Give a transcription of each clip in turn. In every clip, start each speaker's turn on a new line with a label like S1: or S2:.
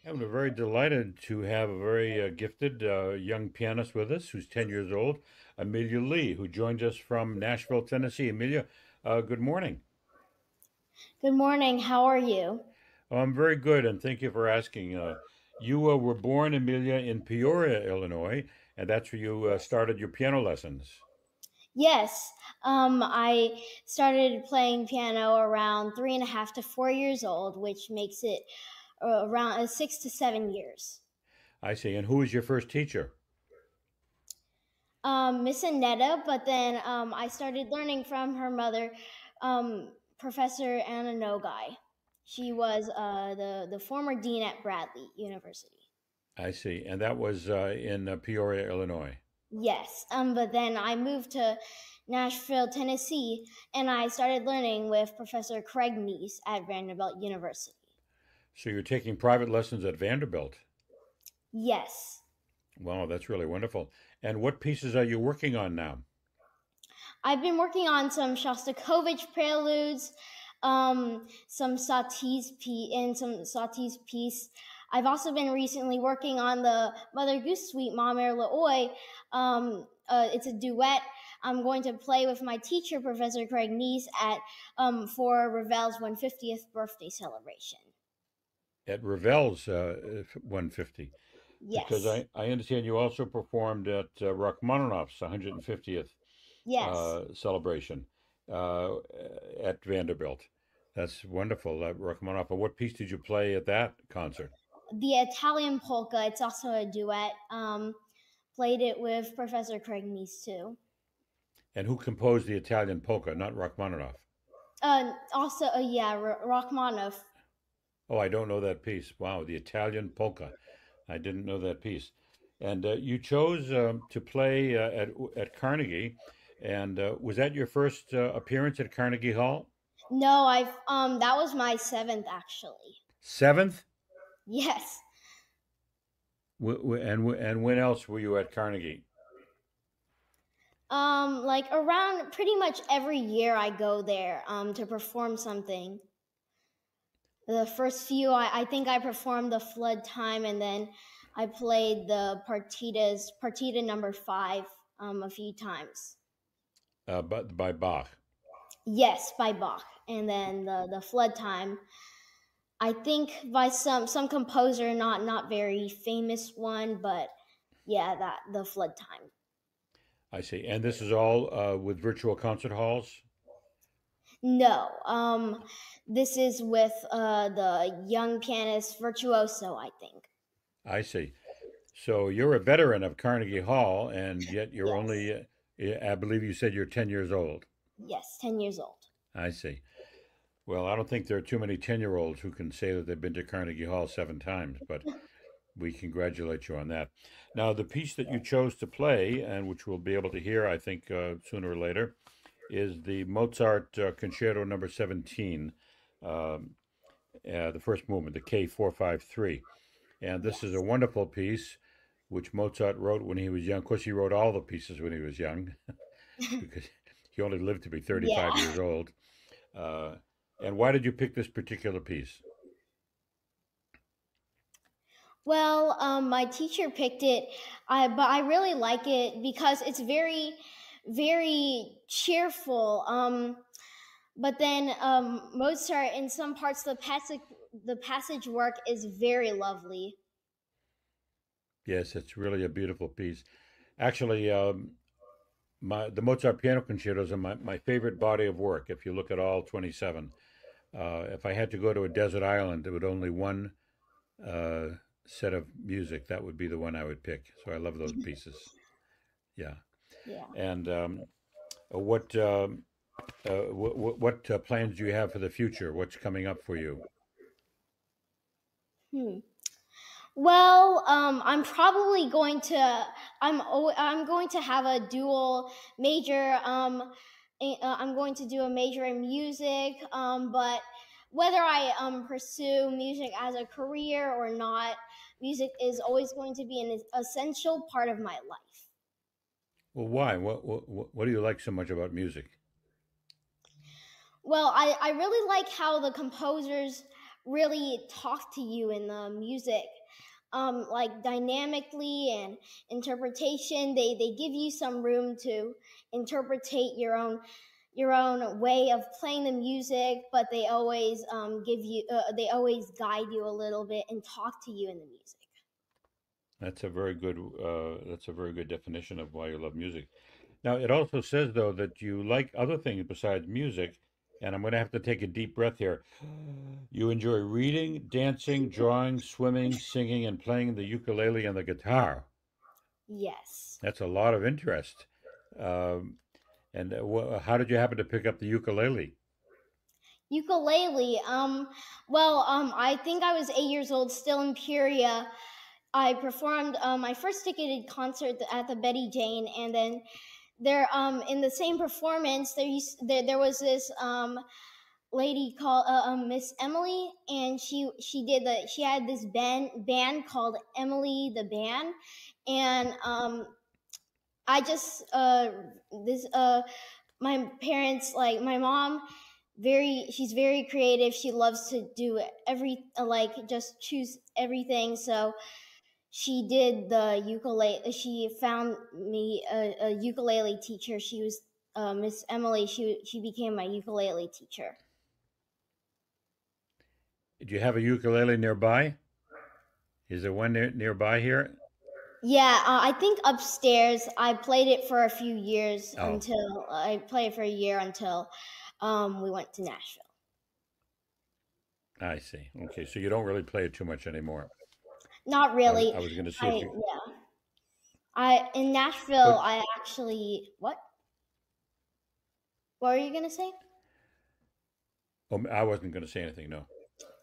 S1: And we're very delighted to have a very gifted young pianist with us who's 10 years old, Amelia Ly, who joins us from Nashville, Tennessee. Amelia, good morning.
S2: Good morning. How are you?
S1: Oh, I'm very good, and thank you for asking. You were born, Amelia, in Peoria, Illinois, and that's where you started your piano lessons.
S2: Yes, I started playing piano around 3.5 to 4 years old, which makes it around 6 to 7 years.
S1: I see. And who was your first teacher?
S2: Miss Aneta, but then I started learning from her mother, Professor Anna Nogaj. She was the former dean at Bradley University.
S1: I see. And that was in Peoria, Illinois.
S2: Yes, but then I moved to Nashville, Tennessee, and I started learning with Professor Craig Nies at Vanderbilt University.
S1: So you're taking private lessons at Vanderbilt.
S2: Yes,
S1: Wow, that's really wonderful. And what pieces are you working on now?
S2: I've been working on some Shostakovich preludes, some Satie's piece. I've also been recently working on the Mother Goose Suite, Ma Mère L'Oie. It's a duet. I'm going to play with my teacher, Professor Craig Nies, at for Ravel's 150th birthday celebration.
S1: At Ravel's 150, because
S2: Yes,
S1: I understand you also performed at Rachmaninoff's 150th
S2: yes.
S1: celebration at Vanderbilt. That's wonderful, Rachmaninoff. And what piece did you play at that concert?
S2: The Italian polka. It's also a duet. Played it with Professor Craig Nies too.
S1: And who composed the Italian polka? Not Rachmaninoff.
S2: Also, yeah, Rachmaninoff.
S1: Oh, I don't know that piece. Wow, the Italian polka. I didn't know that piece. And you chose to play at Carnegie. And was that your first appearance at Carnegie Hall?
S2: No, I've that was my seventh actually.
S1: Seventh?
S2: Yes.
S1: And when else were you at Carnegie?
S2: Like around pretty much every year I go there to perform something. The first few I think I performed the flood time, and then I played the partita number 5 a few times.
S1: But by Bach.
S2: Yes, by Bach. And then the flood time, I think by some composer, not very famous one, but yeah, that the flood time.
S1: I see. And this is all with virtual concert halls?
S2: No, this is with the young pianist virtuoso, I think.
S1: I see. So you're a veteran of Carnegie Hall, and yet you're
S2: Yes,
S1: only, I believe you said you're 10 years old.
S2: yes, 10 years old.
S1: I see. Well, I don't think there are too many 10-year-olds who can say that they've been to Carnegie Hall 7 times, but we congratulate you on that. Now, the piece that you chose to play, and which we'll be able to hear, I think, sooner or later, is the Mozart Concerto number 17, um, the first movement, the K453. And this is a
S2: Yes.
S1: wonderful piece which Mozart wrote when he was young. Of course, he wrote all the pieces when he was young because he only lived to be 35
S2: Yeah.
S1: years old. Uh, and why did you pick this particular piece?
S2: Well, my teacher picked it, but I really like it because it's very cheerful. But then Mozart, in some parts, the passage work is very lovely.
S1: Yes, it's really a beautiful piece. Actually, the Mozart piano concertos are my favorite body of work. If you look at all 27, if I had to go to a desert island with only one uh, set of music, that would be the one I would pick. So I love those pieces. Yeah.
S2: Yeah.
S1: And what what plans do you have for the future? What's coming up for you?
S2: Hmm. Well, I'm probably going to I'm going to have a dual major. I'm going to do a major in music, but whether I pursue music as a career or not, music is always going to be an essential part of my life.
S1: Well, why? What do you like so much about music?
S2: Well, I really like how the composers really talk to you in the music, like dynamically and interpretation. They give you some room to interpretate your own way of playing the music, but they always they always guide you a little bit and talk to you in the music.
S1: That's a very good definition of why you love music. Now, it also says though that you like other things besides music, and I'm going to have to take a deep breath here. You enjoy reading, dancing, drawing, swimming, singing, and playing the ukulele and the guitar.
S2: Yes.
S1: That's a lot of interest. Um, and how did you happen to pick up the ukulele?
S2: Ukulele. I think I was 8 years old, still in Peoria. I performed my first ticketed concert at the Betty Jane, and then there, in the same performance, there was this lady called Miss Emily, and she had this band called Emily the Band, and I just this my parents, like my mom, she's very creative. She loves to do like just choose everything. So she did the ukulele. She found me a ukulele teacher. She was Miss Emily. She became my ukulele teacher.
S1: Do you have a ukulele nearby? Is there one nearby here?
S2: Yeah, I think upstairs. I played it for a few years
S1: Oh,
S2: until I played it for a year until we went to Nashville.
S1: I see. Okay, so you don't really play it too much anymore.
S2: Not really.
S1: I was going to see if
S2: I
S1: you,
S2: Yeah. I in Nashville.
S1: but
S2: I actually what? What were you gonna say?
S1: I wasn't going to say anything. No.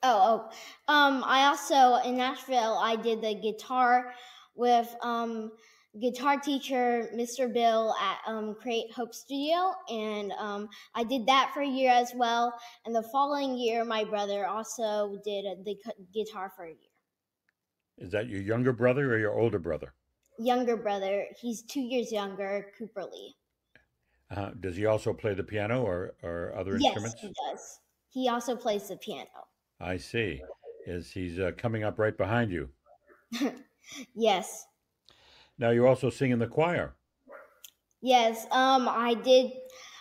S2: I also in Nashville. I did the guitar with guitar teacher Mr. Bill at Create Hope Studio, and I did that for a year as well. And the following year, my brother also did the guitar for a year.
S1: Is that your younger brother or your older brother?
S2: Younger brother, he's 2 years younger, Cooper Lee.
S1: Does he also play the piano or other
S2: Yes, he
S1: instruments?
S2: does. He also plays the piano.
S1: I see. Is he's coming up right behind you?
S2: Yes.
S1: Now you also sing in the choir.
S2: Yes, I did.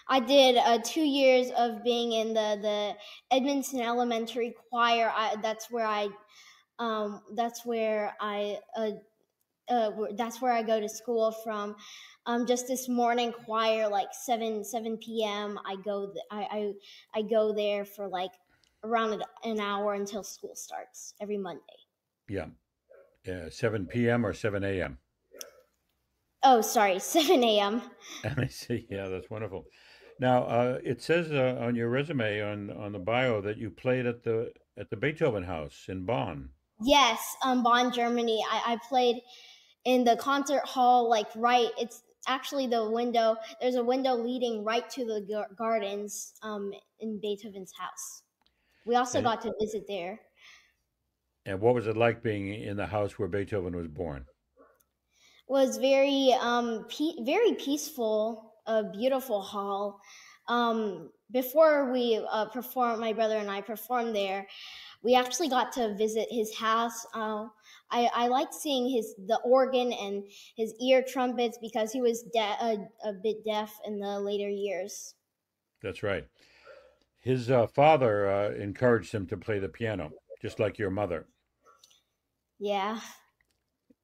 S2: I did 2 years of being in the Edmonton Elementary Choir. That's where I go to school from. Just this morning choir, like seven p.m. I go there for like around an hour until school starts every Monday.
S1: Yeah. 7 p.m. or 7 a.m.
S2: Oh, sorry, 7 a.m.
S1: I see. Yeah, that's wonderful. Now, it says on your resume on the bio that you played at the Beethoven House in Bonn.
S2: Yes, Bonn, Germany. I played in the concert hall, like right. It's actually the window. There's a window leading right to the gardens in Beethoven's house. We also
S1: And
S2: got to visit there.
S1: and what was it like being in the house where Beethoven was born?
S2: Was very very peaceful, a beautiful hall. Before we performed, my brother and I performed there. We actually got to visit his house. I liked seeing the organ and his ear trumpets because he was a bit deaf in the later years.
S1: That's right. His father encouraged him to play the piano, just like your mother.
S2: Yeah.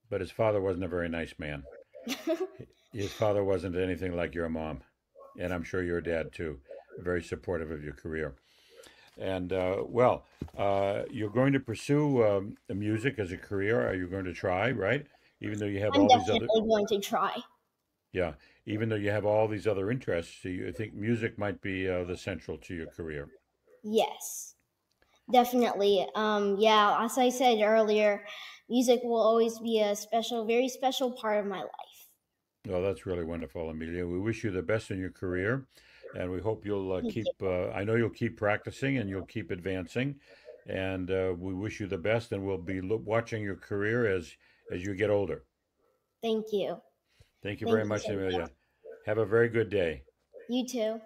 S1: But his father wasn't a very nice man. His father wasn't anything like your mom, and I'm sure your dad too. Very supportive of your career. And you're going to pursue music as a career. Are you going to try, right? Even though you have
S2: I'm
S1: all these other,
S2: definitely going to try.
S1: yeah, even though you have all these other interests, so you think music might be the central to your career.
S2: Yes, definitely. Yeah, as I said earlier, music will always be a very special part of my life.
S1: Well, that's really wonderful, Amelia. We wish you the best in your career, and we hope you'll
S2: Thank you.
S1: keep. I know you'll keep practicing and you'll keep advancing, and we wish you the best. And we'll be watching your career as you get older.
S2: Thank you.
S1: Thank you
S2: Thank
S1: very
S2: you
S1: much,
S2: so much.
S1: Amelia. Have a very good day.
S2: You too.